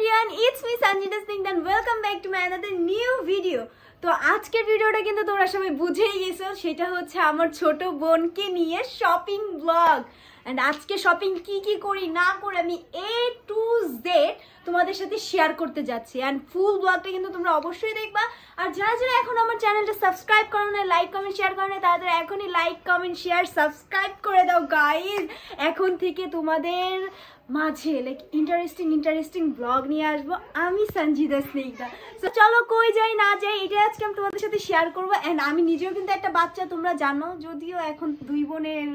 everyone, it's me Sanjita Singh and welcome back to my another new video. তো আজকের ভিডিওটা কিন্তু তোমরা সবাই বুঝেই গেছো, সেটা হচ্ছে আমার ছোট বোনকে নিয়ে শপিং ব্লগ। এন্ড আজকে শপিং কি করি না করে আমি A to Z তোমাদের সাথে শেয়ার করতে যাচ্ছি। এন্ড ফুল ব্লগটা কিন্তু তোমরা অবশ্যই দেখবা। আর যারা যারা এখন আমার চ্যানেলটা সাবস্ক্রাইব করো না, লাইক কমেন্ট শেয়ার করো না, তারা এখনই লাইক কমেন্ট শেয়ার সাবস্ক্রাইব করে দাও গাইজ। এখন থেকে তোমাদের মাঝে লাইক ইন্টারেস্টিং ব্লগ নিয়ে আসবো আমি সঞ্জিদা স্নেহিতা। তো চলো কই যাই না যাই এটা আজকে আমি তোমাদের সাথে শেয়ার করবো। এন্ড আমি নিজেও কিন্তু একটা বাচ্চা, তোমরা জানো, যদিও এখন দুই বোনের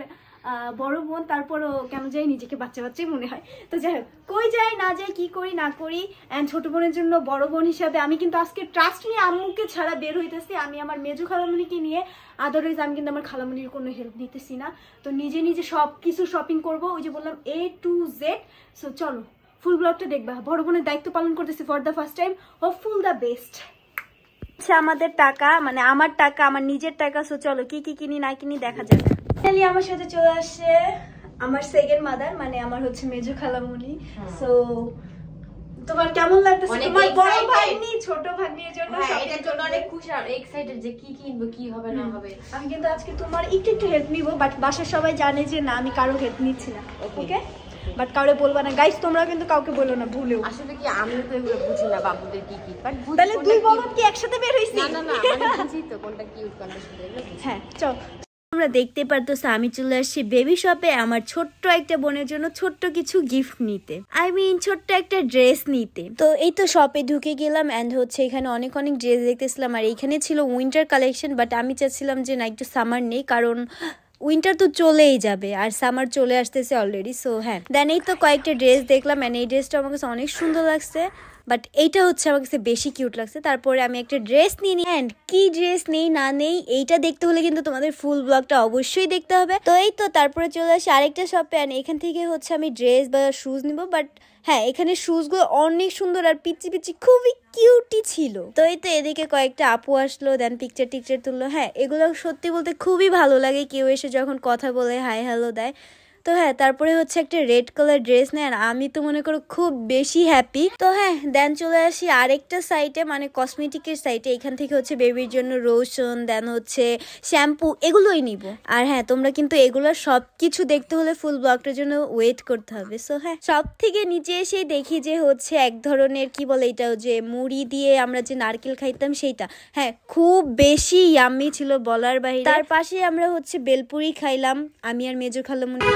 বড় বোন, তারপরও কেন যাই নিজেকে বাচ্চাই মনে হয়। তো যাই হোক, কই যাই না যাই, কি করি না করি, অ্যান্ড ছোট বোনের জন্য বড় বোন হিসাবে আমি কিন্তু আজকে ট্রাস্ট নিয়ে আম্মুকে ছাড়া বের হইতেছি। আমি আমার মেজো খালামুনিকে নিয়ে, আদারওয়াইজ আমি কিন্তু আমার খালামুনির কোনো হেল্প নিতেছি না। তো নিজে সব কিছু শপিং করবো, ওই যে বললাম A to Z। সো চলো ফুল ব্লগটা দেখবা। বড় বোনের দায়িত্ব পালন করতেছি for the first time. Hopeful the best. আমাদের টাকা, মানে আমার টাকা, আমার নিজের টাকা। সো চলো কি কিনি না কিনি দেখা যাক। আমার সাথে চলে আসছে আমার সেকেন্ড মাদার, মানে আমার হচ্ছে মেজো খালামুনি। সো তোমার কেমন লাগতেছে তোমার বড় ভাগ্নি ছোট ভাগ্নির জন্য? এটার জন্য অনেক খুশি আর এক্সাইটেড যে কি কিনবো, কি হবে না হবে। আমি কিন্তু আজকে তোমার একটু হেল্প নিব, বাট বাসার সবাই জানে যে না আমি কারো হেল্প নিচ্ছি না, ওকে? বাট কাউরে বলবা না গাইস, তোমরা কিন্তু কাউকে বলো না ভুলেও। আসলে কি আমি তো এগুলো বুঝি না বাবুদের কি বাট তাহলে দুই বলদ কি একসাথে বের হইছি? না আমি বুঝি তো কোনটা কিউট কোনটা সুন্দর। হ্যাঁ চল। তোমরা দেখতে পারতেছো আমি চলে আসছি বেবি শপে আমার ছোট্ট একটা বোনের জন্য ছোট্ট কিছু গিফট নিতে, ছোট্ট একটা ড্রেস নিতে। তো এই তো শপে ঢুকে গেলাম এন্ড হচ্ছে এখানে অনেক ড্রেস দেখতেছিলাম। আর এখানে ছিল উইন্টার কালেকশন, বাট আমি চাচ্ছিলাম যে না একটু সামার নেই, কারণ উইন্টার তো চলেই যাবে আর সামার চলে আসতেছে অলরেডি। সো হ্যাঁ, দেন এই তো কয়েকটা ড্রেস দেখলাম এন্ড এই ড্রেসটা আমার কাছে অনেক সুন্দর লাগছে, বাট এইটা হচ্ছে আমার কাছে বেশি কিউট লাগছে। তারপরে আমি একটা ড্রেস নিয়ে নিই। অ্যান্ড কি ড্রেস নেই না নেই এইটা দেখতে হলে কিন্তু তোমাদের ফুল ব্লগটা অবশ্যই দেখতে হবে। তো এই তো তারপরে চলে আসি আরেকটা শপে, অ্যান্ড এখান থেকে হচ্ছে আমি ড্রেস বা শুজ নিব। বাট হ্যাঁ, এখানে শুজগুলো অনেক সুন্দর আর পিচি খুবই কিউটি ছিল। তো এই তো এদিকে কয়েকটা আপু আসলো, দেন পিকচার তুললো। হ্যাঁ, এগুলো সত্যি বলতে খুবই ভালো লাগে, কেউ এসে যখন কথা বলে হাই হ্যালো দেয়। তো হ্যাঁ, তারপরে হচ্ছে একটা রেড কালার ড্রেস নেন, আমি তো মনে করো খুব বেশি হ্যাপি। তো হ্যাঁ, দেন চলে আসি আরেকটা সাইটে, মানে কসমেটিকের সাইটে। এখান থেকে হচ্ছে বেবির জন্য রোশন, দেন হচ্ছে শ্যাম্পু, এগুলোই নিব। আর হ্যাঁ, তোমরা কিন্তু এগুলো সব কিছু দেখতে হলে ফুল ব্লগটার জন্য ওয়েট করতে হবে। সো হ্যাঁ, সব থেকে নিচে এসেই দেখি যে হচ্ছে এক ধরনের কি বলে এটাও, যে মুড়ি দিয়ে আমরা যে নারকেল খাইতাম সেইটা। হ্যাঁ, খুব বেশি ইয়াম্মি ছিল বলার বাইরে। তার পাশে আমরা হচ্ছে বেলপুরি খাইলাম আমি আর মেজো খালামুনি।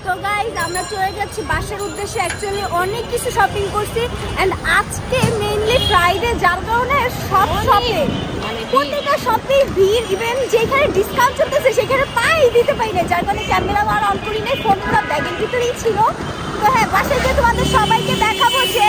তো গাইজ আমরা চলে যাচ্ছি বাসার উদ্দেশ্যে। অ্যাকচুয়ালি অনেক কিছু শপিং করছি এন্ড আজকে মেইনলি ফ্রাইডে, যার কারণে সব শপে প্রত্যেকটা শপে ভিড়। ইভেন যেখানে ডিসকাউন্ট চলতেছে সেখানে দিতে পারি না, যার কারণে ক্যামেরা আর অন করি নাই, ফোন পুরো ব্যাগের ভিতরেই ছিল। তো হ্যাঁ, বাসায় গিয়ে তোমাদের সবাইকে দেখাবো যে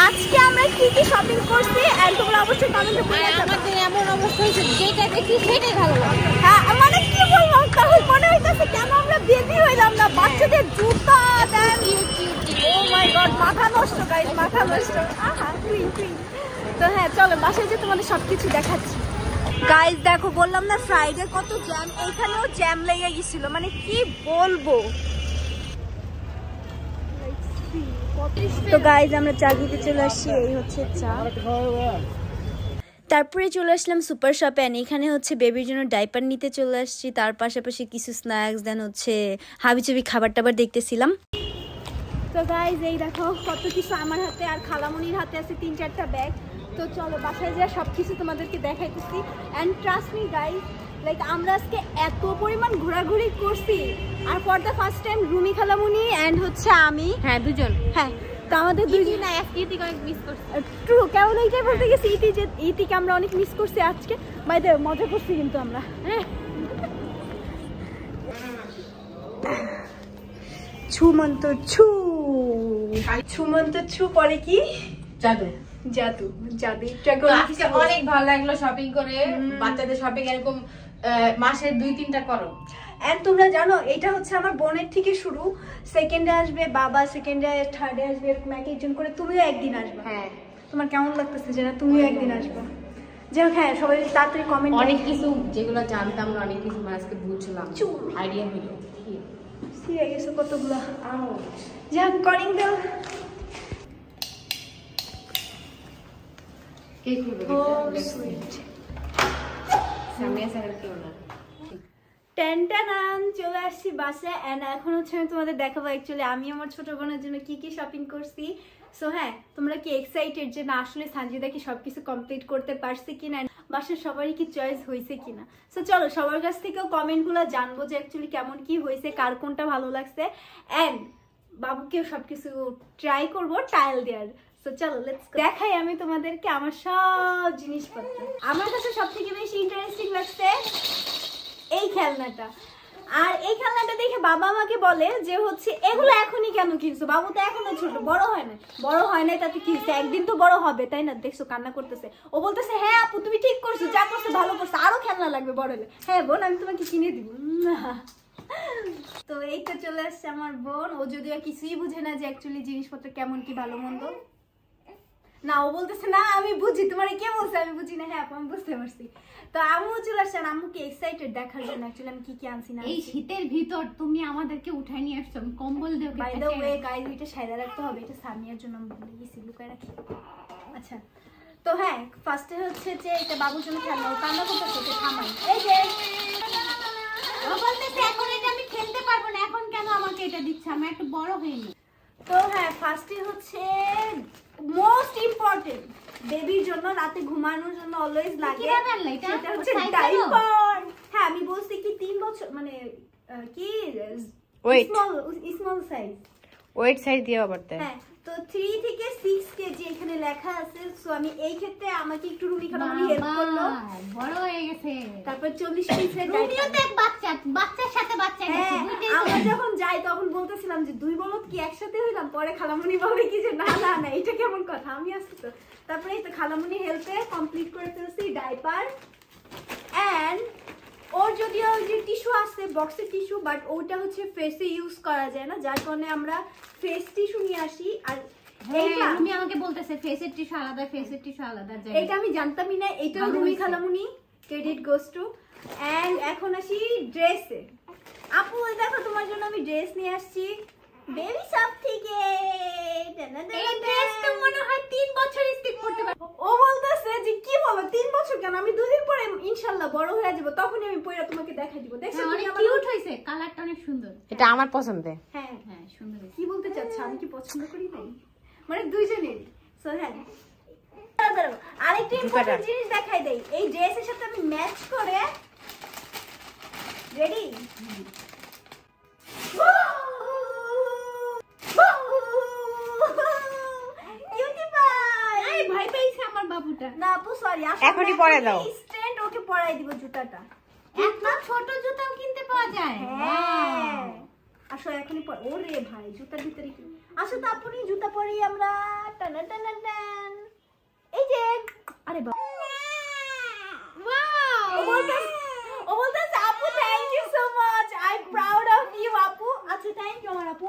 আজকে আমরা কি শপিং করছি। এন্ড তোমরা অবশ্যই কমেন্টে বলে দাও। আমাদের এমন অবস্থা হয়েছে যেটা দেখি সেটাই ভালো লাগে। হ্যাঁ, মানে কি বলবো, তাহলে মনে হইতাছে কেন আমরা বেবি হইলাম না। বাচ্চাদের জুতা দেন, ও মাই গড, মাথা নষ্ট গাইস, মাথা নষ্ট। আহা কুইন। তো হ্যাঁ চলো বাসায় যে তোমাদের সবকিছু দেখাচ্ছি। গাইস দেখো, বললাম না ফ্রাইডে কত জ্যাম, এইখানেও জ্যাম লেগে গেছিল, মানে কি বলবো। তো গাইস আমরা চা খেতে চলে আসছি, এই হচ্ছে চা। তারপরে চলে আসলাম সুপার শপে, এখানে হচ্ছে বেবির জন্য ডাইপার নিতে চলে আসছি। তার পাশাপাশি কিছু স্ন্যাক্স, দেন হচ্ছে হাবিজাবি খাবার টাবার দেখতেছিলাম। তো গাইস এই দেখো কত কিছু আমার হাতে, আর খালামুনির হাতে আছে 3-4টা ব্যাগ। তো চলো বাসায় যা সবকিছু তোমাদেরকে দেখাইতেছি। And trust me guys, like আমরা আজকে এত পরিমাণ ঘোরাঘুরি করছি, আর for the first time Rumi খালামুনি অ্যান্ড হচ্ছে আমি, হ্যাঁ দুজন, হ্যাঁ তো আমাদের দুজন না ইতিকে অনেক মিস করছি। ট্রু, কেমন এইটাই বলতে গেছি ইতিকে আমরা অনেক মিস করছি আজকে। বাই দ্য ওয়ে, মজা করছি কিন্তু আমরা। ছুমন্ত ছু পরে কি জাদু আজকে অনেক ভালো লাগলো শপিং করে। বাচ্চাদের শপিং এরকম মাসে 2-3টা করো। এন্ড তোমরা জানো এটা হচ্ছে আমার বোনের থেকে শুরু, সেকেন্ডে আসবে বাবা, সেকেন্ডে থার্ডে আসবে, এরকম এক একজন করে। তুমিও একদিন আসবে। হ্যাঁ, তোমার কেমন লাগতেছে যে না তুমিও একদিন আসবে? যাই হোক, হ্যাঁ সবাই তাড়াতাড়ি কমেন্ট। অনেক কিছু যেগুলো জানতাম না, অনেক কিছু আজকে বুঝলাম, আইডিয়া হলো। সিরিয়াস কতগুলো যাক করিং দাও। কে খুলবে সামিয়া স্যার কেউ না টেনটানান চলে আসছি বাসে এন্ড এখন হচ্ছে আমি তোমাদের দেখাবো অ্যাকচুয়ালি আমি আমার ছোট বোনের জন্য কি কি শপিং করছি। সো হ্যাঁ, তোমরা কি এক্সাইটেড যে না আসলে সানজিদা কি সবকিছু কমপ্লিট করতে পারছে কিনা, বাসার সবারই কি চয়েস হয়েছে কিনা। সো চলো সবার কাছ থেকেও কমেন্টগুলো জানবো যে অ্যাকচুয়ালি কেমন কি হয়েছে, কার কোনটা ভালো লাগছে এন্ড বাবুকেও সবকিছু ট্রাই করবো ট্রায়াল দেওয়ার। সো চলো লেটস দেখাই আমি তোমাদেরকে আমার সব জিনিসপত্র। আমার কাছে সব থেকে বেশি ইন্টারেস্টিং লাগছে এই খেলনাটা। আর এই খেলনাটা দেখে বাবা আমাকে বলে যে হচ্ছে এগুলো এখনই কেন কিনছো, বাবু তো এখনো ছোট, বড় হয় না। বড় হয় না তাতে কি হচ্ছে, একদিন তো বড় হবে তাই না। দেখছো কান্না করতেছে, ও বলতেছে হ্যাঁ আপু তুমি ঠিক করছো, যা করছো ভালো করছো, আরো খেলনা লাগবে বড় হলে। হ্যাঁ বোন আমি তোমাকে কিনে দিব। তো এই তো চলে আসছে আমার বোন, ও যদিও কিছুই বুঝে না যে অ্যাকচুয়ালি জিনিসপত্র কেমন কি ভালো মন্দ। না ও বলতেছে না আমি বুঝি, তোমার কে বলছে আমি বুঝি না। হ্যাঁ আমি বুঝতে পারছি। তো আম্মু চলে আসছেন, আম্মুকে এক্সাইটেড দেখার জন্য অ্যাকচুয়ালি আমি কি কি আনছি না। এই শীতের ভিতর তুমি আমাদেরকে উঠাই নিয়ে আসছো, আমি কম্বল দেও। বাই দ্য ওয়ে গাইস এটা সাইডে রাখতে হবে, এটা সামিয়ার জন্য আমি ভুলে গেছি, লুকায় রাখি। আচ্ছা তো হ্যাঁ ফার্স্টে হচ্ছে যে এটা বাবুর জন্য খেলনা, ও কান্না করতেছে, ওকে থামাই। এই যে ও বলতেছে এখন এটা আমি খেলতে পারবো না, এখন কেন আমাকে এটা দিচ্ছে, আমি একটু বড় হইনি। তো হ্যাঁ ফার্স্টে হচ্ছে মোস্ট ইম্পর্টেন্ট বেবির জন্য রাতে ঘুমানোর জন্য অলওয়েজ লাগে, সেটা হচ্ছে ডাইপার। হ্যাঁ আমি বলছি কি 3 বছর মানে কি স্মল সাইজ ওয়েট সাইজ দিও করতে। হ্যাঁ তো 3 থেকে 6 কেজি এখানে লেখা আছে। সো আমি এই ক্ষেত্রে আমাকে একটু রুমি খালামনি হেল্প করলো, বড় হয়ে গেছে। তারপর 40 পিসের রুমিও তো এক বাচ্চা, বাচ্চার সাথে বাচ্চা গেছে। আমরা যখন যাই তখন বলতেছিলাম যে 2 বলদ কি একসাথে হইলাম, পরে খালামনি বলে কি যে না না না এটা কেমন কথা, আমি আসছি তো। তারপরে এই তো খালামনি হেল্পে কমপ্লিট করে ফেলছি ডাইপার এন্ড ওর যদিও যে টিস্যু আছে বক্সের টিস্যু, বাট ওটা হচ্ছে ফেসে ইউজ করা যায় না, যার কারণে আমরা ফেস টিস্যু নিয়ে আসি। আর এইটা তুমি আমাকে বলতেছে ফেসের টিস্যু আলাদা, ফেসের টিস্যু আলাদা। এটা আমি জানতামই না, এটাও রুমি খালামনি ক্রেডিট গোস টু। এন্ড এখন আসি ড্রেসে। আপু দেখো তোমার জন্য আমি ড্রেস নিয়ে আসছি বেবি শপ থেকে। এই ড্রেস তো মনে হয় 3 বছর স্টিক করতে পারবো। ও বলতেছে যে কি বলো 3 বছর কেন, আমি 2 দিন পরে ইনশাআল্লাহ বড় হয়ে যাব, তখনই আমি পয়রা তোমাকে দেখাই দিব। দেখছো অনেক কিউট হইছে, কালারটা অনেক সুন্দর, এটা আমার পছন্দের। হ্যাঁ হ্যাঁ সুন্দর হইছে। কি বলতে চাচ্ছ আমি কি পছন্দ করি নাই, মানে দুইজনের। সো হ্যাঁ আরেকটা ইম্পর্টেন্ট জিনিস দেখাই দেই, এই ড্রেসের সাথে আমি ম্যাচ করে রেডি। ভাই পেয়েছে আমার বাবুটা। না আপু সরি, এখনই পরে দাও, স্ট্যান্ড ওকে পরাই দিব জুতাটা। একটা ছোট জুতাও কিনতে পাওয়া যায়। হ্যাঁ আসো এখনই পর। ওরে ভাই জুতার ভিতরে কি, আসো তো আপনি জুতা পরি আমরা। টানা টানা টান এই যে আরে বাবা ওয়াও, ও বলতেছে আপু thank you so much, I proud of you আপু। আচ্ছা থ্যাংক ইউ আমার আপু।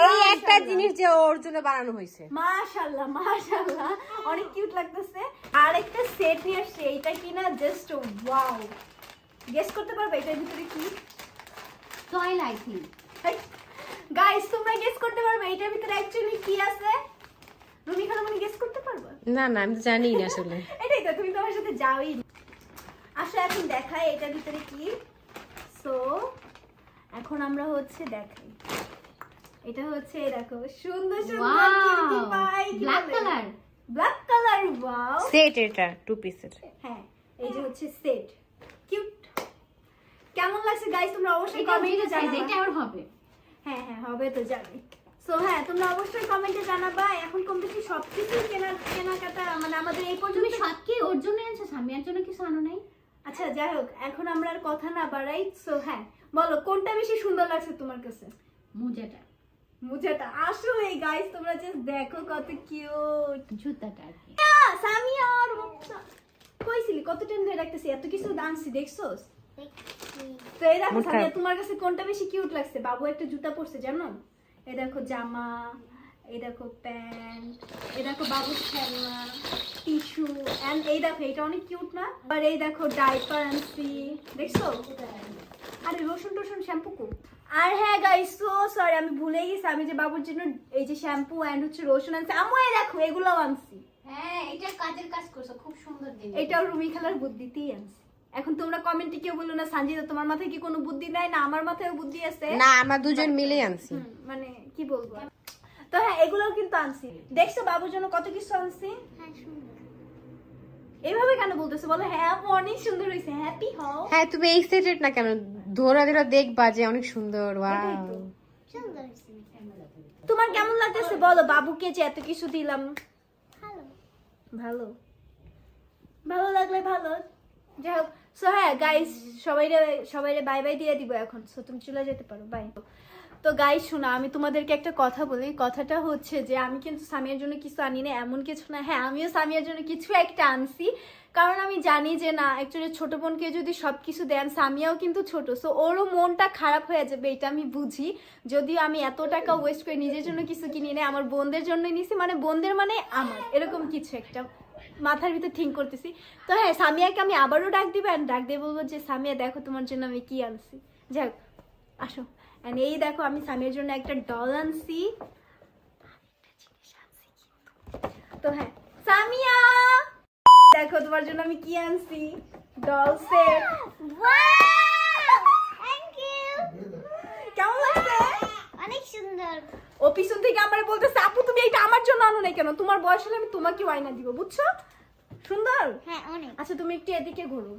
এই একটা জিনিস যে ওর জন্য বানানো হয়েছে, মাশাআল্লাহ মাশাআল্লাহ অনেক কিউট লাগতেছে। আরেকটা সেট নিয়ে আসছে, এটা কিনা জাস্ট ওয়াও। গেস করতে পারবে এটার ভিতরে কি? টয়লাইট। গাইস তোমরা গেস করতে পারবে এটার ভিতরে অ্যাকচুয়ালি কি আছে? রুমি খালামনি গেস করতে পারবে? না না আমি তো জানি না আসলে। এটাই তো, তুমি তো আমার সাথে যাওই। আসো এখন দেখাই এটার ভিতরে কি। সো এখন আমরা হচ্ছে দেখাই, এটা হচ্ছে দেখো সুন্দর সুন্দর cutie pie. Black colour, black colour wow. Set এটা 2 পিসের। হ্যাঁ এই যে হচ্ছে সেট, কিউট। কেমন লাগছে গাইস তোমরা অবশ্যই কমেন্টে জানাবে। এটা আর হবে। হ্যাঁ হ্যাঁ হবে তো জানি। সো হ্যাঁ তোমরা অবশ্যই কমেন্টে জানাবা। এখন কম বেশি সবকিছু কেনাকাটা মানে আমাদের এই পর্যন্ত। তুমি সব কি ওর জন্য আনছো, সামিয়ার জন্য কিছু আনো নাই? আচ্ছা যাই হোক এখন আমরা আর কথা না বাড়াই। সো হ্যাঁ বলো কোনটা বেশি সুন্দর লাগছে তোমার কাছে? মোজাটা। মোজাটা আসলে গাইস তোমরা জাস্ট দেখো কত কিউট। জুতাটা আর কি। সামিয়া আর কইছিলি কত টাইম ধরে রাখতেছি, এত কিছু দানছি দেখছোস? তো এই দেখো সামিয়া তোমার কাছে কোনটা বেশি কিউট লাগছে? বাবু একটা জুতা পরছে জানো, এই দেখো জামা, এই দেখো প্যান্ট, এই দেখো বাবুর খেলনা, টিস্যু এন্ড এই দেখো এটা অনেক কিউট না? আর এই দেখো ডাইপার আনছি দেখছো? আরে রসুন টসুন শ্যাম্পু কো আর হ্যাঁ গাইস, সো সরি, আমি ভুলে গেছি আমি যে বাবুর জন্য এই যে শ্যাম্পু এন্ড হচ্ছে রসুন আনছি। আম্মু এই দেখো এগুলো আনছি। হ্যাঁ, এটা কাজের কাজ করছো, খুব সুন্দর জিনিস। এটাও রুমি খালার বুদ্ধিতেই আনছি। এখন তোমরা কমেন্টে কেউ বলো না সানজিদা তোমার মাথায় কি কোনো বুদ্ধি নাই, না আমার মাথায় বুদ্ধি আছে। না, আমরা দুজন মিলে আনছি। মানে কি বলবো। তো হ্যাঁ, এগুলোও কিন্তু আনছি। দেখছো বাবুর জন্য কত কিছু আনছি। হ্যাঁ সুন্দর। এইভাবে কেন বলতেছো বলো? হ্যাঁ অনেক সুন্দর হয়েছে, হ্যাপি হও। হ্যাঁ, তুমি এক্সাইটেড না কেন? ধরা ধরা দেখবা যে অনেক সুন্দর। এটাই তো। ওয়াও, সুন্দর হয়েছে। তোমার কেমন লাগতেছে বলো? বাবুকে যে এত কিছু দিলাম। ভালো। ভালো ভালো লাগলে ভালো। যাই হোক, সো হ্যাঁ গাইস, সবাইরে বাই বাই দিয়ে দিব এখন। সো তুমি চলে যেতে পারো, বাই। তো গাইস শোনা, আমি তোমাদেরকে একটা কথা বলি। কথাটা হচ্ছে যে আমি কিন্তু সামিয়ার জন্য কিছু আনি না, এমন কিছু না। হ্যাঁ, আমিও সামিয়ার জন্য কিছু একটা আনছি, কারণ আমি জানি যে না, অ্যাকচুয়ালি ছোট বোনকে যদি সবকিছু দেন, সামিয়াও কিন্তু ছোট, সো ওরও মনটা খারাপ হয়ে যাবে, এটা আমি বুঝি। যদিও আমি এত টাকা ওয়েস্ট করে নিজের জন্য কিছু কিনি না, আমার বোনদের জন্যই নিছি, মানে বোনদের মানে আমার, এরকম কিছু একটা মাথার ভিতর থিঙ্ক করতেছি। তো হ্যাঁ, সামিয়াকে আমি আবারও ডাক দিব, অ্যান্ড ডাক দিয়ে বলবো যে সামিয়া দেখো তোমার জন্য আমি কি আনছি। যাই হোক, আসো। অ্যান্ড এই দেখো, আমি সামিয়ার জন্য একটা ডল আনছি। তো হ্যাঁ সামিয়া, দেখো তোমার জন্য আমি কি আনছি, ডল সেট। Thank you. কেমন লাগছে? অনেক সুন্দর। ও পিছন থেকে আমার বলতেছে আপু তুমি এটা আমার জন্য আনো নাই কেন, তোমার বয়স হলে আমি তোমাকে আয়না দিব, বুঝছো? সুন্দর। হ্যাঁ অনেক। আচ্ছা তুমি একটু এদিকে ঘুরো।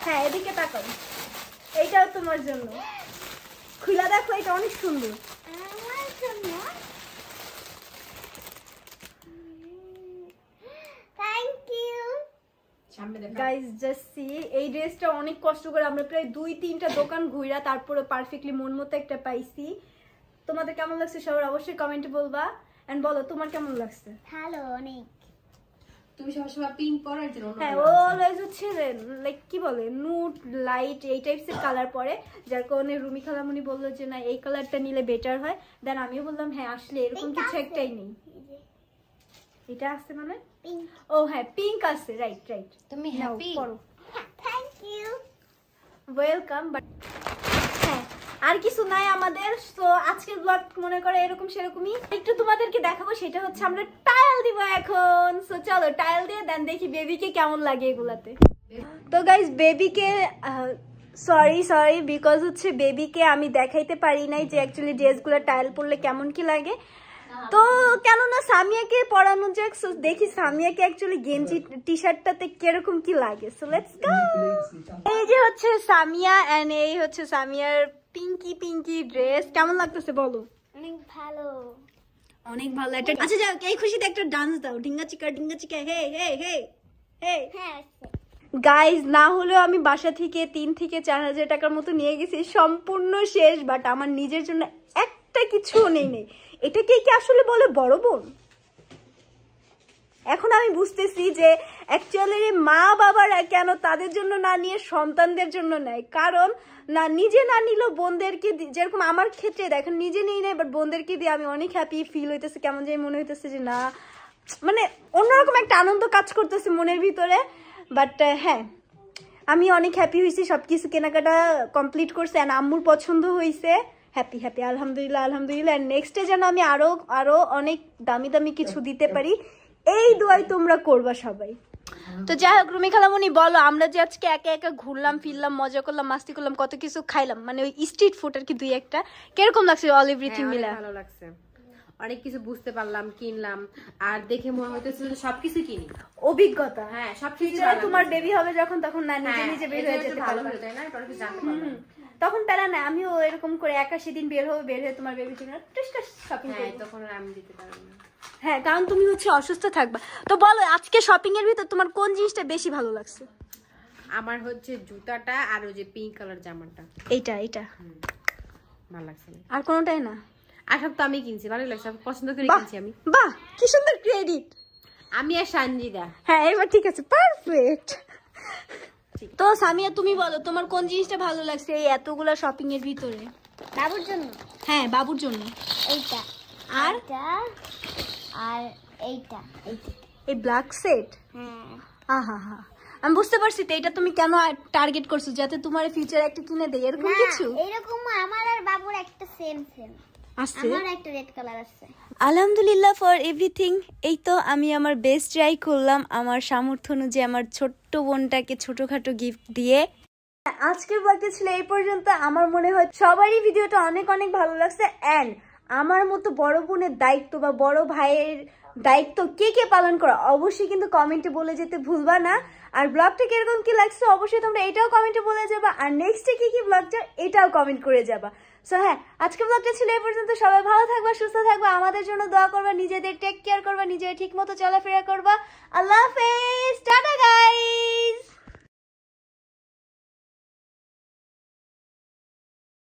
হ্যাঁ এদিকে তাকাও, এইটাও তোমার জন্য। খুলা দেখো, এটা অনেক সুন্দর। আমার জন্য। Thank you. সামনে দেখো। গাইস জাস্ট সি, এই ড্রেসটা অনেক কষ্ট করে আমরা প্রায় 2-3টা দোকান ঘুরা তারপরে পারফেক্টলি মন মতো একটা পাইছি। তোমাদের কেমন লাগছে সবার অবশ্যই কমেন্টে বলবা, এন্ড বলো তোমার কেমন লাগছে। ভালো অনেক। তুমি সবসময় পিঙ্ক পরো, এর জন্য হ্যাঁ, ও অলওয়েজ হচ্ছে লাইক কি বলে নুড লাইট এই টাইপসের কালার পরে, যার কারণে রুমি খালামুনি বললো যে না এই কালারটা নিলে বেটার হয়। দেন আমিও বললাম হ্যাঁ আসলে এরকম কিছু একটাই নেই। এটা আছে মানে পিঙ্ক। ও হ্যাঁ পিঙ্ক আছে, রাইট রাইট। তুমি নাও হ্যাপি? পরো। Thank you. ওয়েলকাম। বাট হ্যাঁ আর কিছু নাই আমাদের। তো আজকের ব্লগ মনে করে এরকম সেরকমই একটু তোমাদেরকে দেখাবো, সেটা হচ্ছে আমরা টাইল দিব এখন। সো চলো টাইল দিয়ে দেন দেখি বেবিকে কেমন লাগে এগুলাতে। তো গাইস বেবিকে সরি বিকজ হচ্ছে বেবিকে আমি দেখাইতে পারি নাই যে অ্যাকচুয়ালি ড্রেসগুলো টাইল পরলে কেমন কি লাগে। তো কেননা সামিয়াকে পরানো যাক, সো দেখি সামিয়াকে অ্যাকচুয়ালি গেঞ্জি টি শার্টটাতে কিরকম কি লাগে। So let's go. এই যে হচ্ছে সামিয়া এন্ড এই হচ্ছে সামিয়ার পিঙ্কি ড্রেস। কেমন লাগতেছে বলো? অনেক ভালো। অনেক ভালো একটা। আচ্ছা যাও, এই খুশিতে একটা ডান্স দাও, ঢিঙ্গা চিকা হে হে হে হে। হ্যাঁ গাইজ না হলেও আমি বাসা থেকে 3 থেকে 4,000 টাকার মতো নিয়ে গেছি, সম্পূর্ণ শেষ। বাট আমার নিজের জন্য একটা কিছু নেই। এটাকে কি আসলে বলে বড় বোন? এখন আমি বুঝতেছি যে অ্যাকচুয়ালি মা বাবারা কেন তাদের জন্য না নিয়ে সন্তানদের জন্য নেয়। কারণ না নিজে না নিলেও বোনদেরকে, যেরকম আমার ক্ষেত্রে দেখেন নিজে নিয়ে নেয়, বাট বোনদেরকে দিয়ে আমি অনেক হ্যাপি ফিল হইতেছে। কেমন যে মনে হইতেছে যে না, মানে অন্যরকম একটা আনন্দ কাজ করতেছে মনের ভিতরে। বাট হ্যাঁ আমি অনেক হ্যাপি হয়েছি, সবকিছু কেনাকাটা কমপ্লিট করছে অ্যান্ড আম্মুর পছন্দ হয়েছে। হ্যাপি আলহামদুলিল্লাহ। নেক্সটে যেন আমি আরো অনেক দামি কিছু দিতে পারি, এই দোয়াই তোমরা করবা সবাই। তো যাই হোক রুমি খালামুনি বলো, আমরা যে আজকে একা একা ঘুরলাম ফিরলাম মজা করলাম মাস্তি করলাম কত কিছু খাইলাম, মানে ওই স্ট্রিট ফুড আর কি 2-1টা, কিরকম লাগছে অল এভরিথিং মিলা? ভালো লাগছে, অনেক কিছু বুঝতে পারলাম, কিনলাম, আর দেখে মনে হইতেছিল যে সবকিছু কিনি। অভিজ্ঞতা। হ্যাঁ সবকিছু। তোমার বেবি হবে যখন, তখন না নিজে বের হয়ে যেতে ভালো পারবে, হলো তাই না? এটা অনেক জানতে পারলাম। তখন প্যারা না। আমিও এরকম করে একা সেদিন বের হয়ে তোমার বেবির জন্য শপিং হ্যাঁ করব। তখন আমি দিতে পারবো না। হ্যাঁ কারণ তুমি হচ্ছে অসুস্থ থাকবা। তো বলো আজকে শপিং এর ভিতর তোমার কোন জিনিসটা বেশি ভালো লাগছে? আমার হচ্ছে জুতাটা আর ওই যে পিঙ্ক কালার জামাটা। এইটা ভালো লাগছে। আর কোনোটাই না? আর সব তো আমি কিনছি, ভালো লাগছে, পছন্দ করে কিনছি আমি। বাহ কি সুন্দর ক্রেডিট। আমি আর সানজিদা। হ্যাঁ এবার ঠিক আছে, পারফেক্ট। তো সামিয়া তুমি বলো তোমার কোন জিনিসটা ভালো লাগছে এই এতগুলা শপিং এর ভিতরে? বাবুর জন্য হ্যাঁ বাবুর জন্য এইটা আর এইটা আর এইটা। এই ব্ল্যাক সেট? হ্যাঁ। আহা হা, আমি বুঝতে পারছি তো এটা তুমি কেন টার্গেট করছো, যাতে তোমার ফিউচার একটা কিনে দেয় এরকম কিছু? এরকম আমার আর বাবুর একটা সেম আছে, আমার একটা রেড কালার আছে। আলহামদুলিল্লাহ ফর এভরিথিং। এই তো আমি আমার বেস্ট ট্রাই করলাম আমার সামর্থ্য অনুযায়ী আমার ছোট্ট বোনটাকে ছোটখাটো গিফট দিয়ে। আজকের ব্লগটা ছিল এই পর্যন্ত। আমার মনে হয় সবারই ভিডিওটা অনেক অনেক ভালো লাগছে। অ্যান্ড আমার মতো বড় বোনের দায়িত্ব বা বড় ভাইয়ের দায়িত্ব কে কে পালন করো অবশ্যই কিন্তু কমেন্টে বলে যেতে ভুলবা না। আর ব্লগটা কিরকম কি লাগছে অবশ্যই তোমরা এটাও কমেন্টে বলে যাবা, আর নেক্সটে কি কি ব্লগ চাও এটাও কমেন্ট করে যাবা। সো হ্যাঁ, আজকের ব্লগটা ছিল এই পর্যন্ত। সবাই ভালো থাকবা, সুস্থ থাকবা, আমাদের জন্য দোয়া করবা, নিজেদের টেক কেয়ার করবা, নিজের ঠিক মতো চলাফেরা করবা। আল্লাহ হাফেজ, টাটা গাইস।